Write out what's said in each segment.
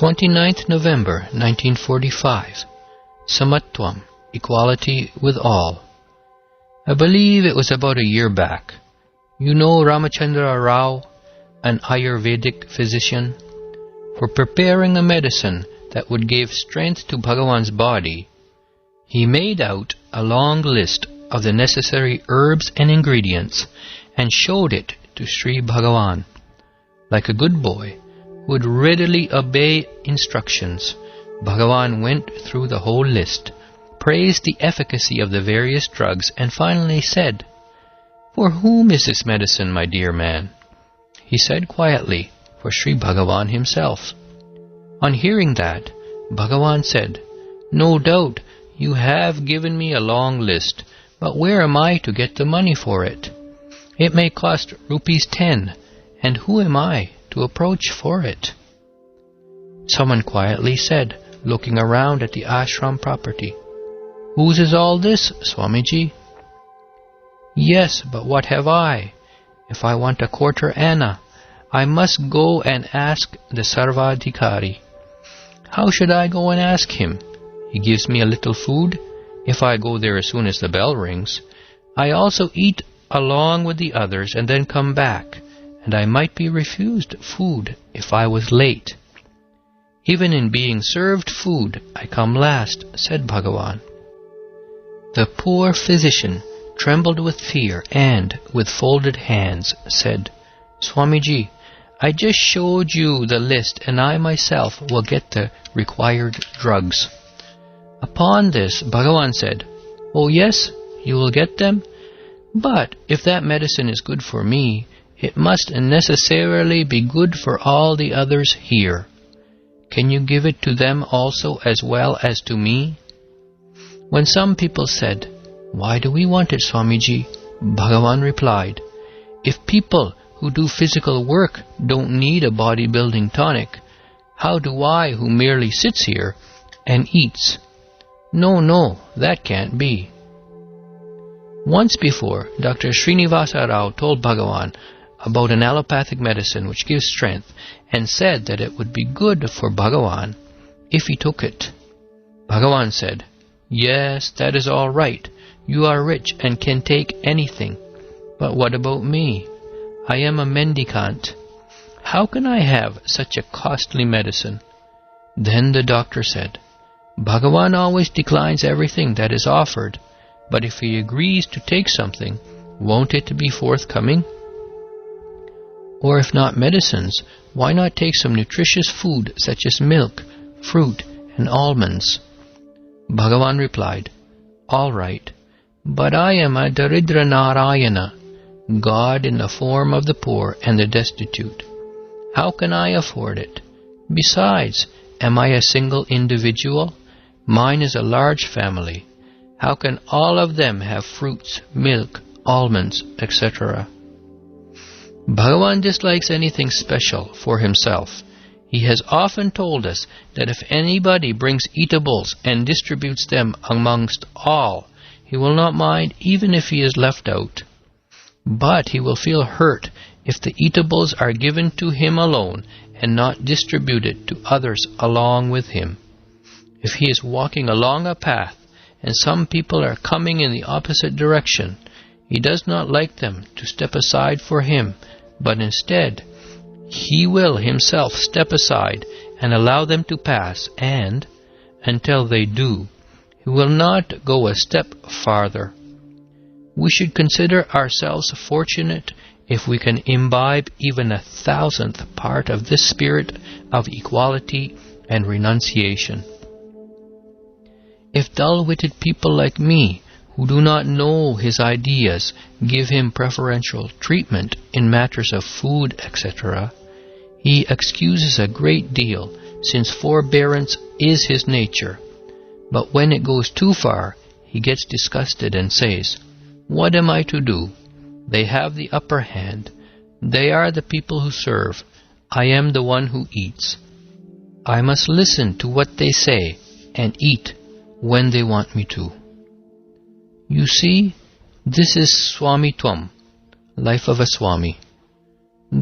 29th November 1945. Samatvam, equality with all. I believe it was about a year back. You know Ramachandra Rao, an Ayurvedic physician? For preparing a medicine that would give strength to Bhagavan's body, he made out a long list of the necessary herbs and ingredients and showed it to Sri Bhagavan. Like a good boy who would readily obey instructions, Bhagavan went through the whole list, praised the efficacy of the various drugs, and finally said, "For whom is this medicine, my dear man?" He said quietly, "For Sri Bhagavan himself." On hearing that, Bhagavan said, "No doubt you have given me a long list, but where am I to get the money for it? It may cost ₹10, and who am I to approach for it?" Someone quietly said, looking around at the ashram property, "Whose is all this, Swamiji?" "Yes, but what have I? If I want a quarter anna, I must go and ask the Sarvadhikari. How should I go and ask him? He gives me a little food, if I go there as soon as the bell rings. I also eat along with the others and then come back, and I might be refused food if I was late. Even in being served food, I come last," said Bhagavan. The poor physician trembled with fear and, with folded hands, said, "Swamiji, I just showed you the list and I myself will get the required drugs." Upon this, Bhagavan said, "Oh yes, you will get them? But if that medicine is good for me, it must necessarily be good for all the others here. Can you give it to them also as well as to me?" When some people said, "Why do we want it, Swamiji?" Bhagavan replied, "If people who do physical work don't need a bodybuilding tonic, how do I, who merely sits here and eats? No, that can't be." Once before, Dr. Srinivasa Rao told Bhagavan about an allopathic medicine which gives strength and said that it would be good for Bhagavan if he took it. Bhagavan said, "Yes, that is all right. You are rich and can take anything. But what about me? I am a mendicant. How can I have such a costly medicine?" Then the doctor said, "Bhagavan always declines everything that is offered, but if he agrees to take something, won't it be forthcoming? Or if not medicines, why not take some nutritious food such as milk, fruit, and almonds?" Bhagavan replied, "All right, but I am a Daridra Narayana, God in the form of the poor and the destitute. How can I afford it? Besides, am I a single individual? Mine is a large family. How can all of them have fruits, milk, almonds, etc.? Bhagavan dislikes anything special for himself. He has often told us that if anybody brings eatables and distributes them amongst all, he will not mind even if he is left out. But he will feel hurt if the eatables are given to him alone and not distributed to others along with him. If he is walking along a path and some people are coming in the opposite direction, he does not like them to step aside for him, but instead he will himself step aside and allow them to pass, and, until they do, he will not go a step farther. We should consider ourselves fortunate if we can imbibe even 1,000th part of this spirit of equality and renunciation. If dull-witted people like me, who do not know his ideas, give him preferential treatment in matters of food, etc., he excuses a great deal, since forbearance is his nature. But when it goes too far, he gets disgusted and says, "What am I to do? They have the upper hand. They are the people who serve. I am the one who eats. I must listen to what they say and eat when they want me to." You see, this is Swamitvam, life of a Swami.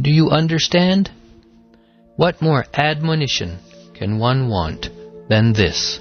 Do you understand? What more admonition can one want than this?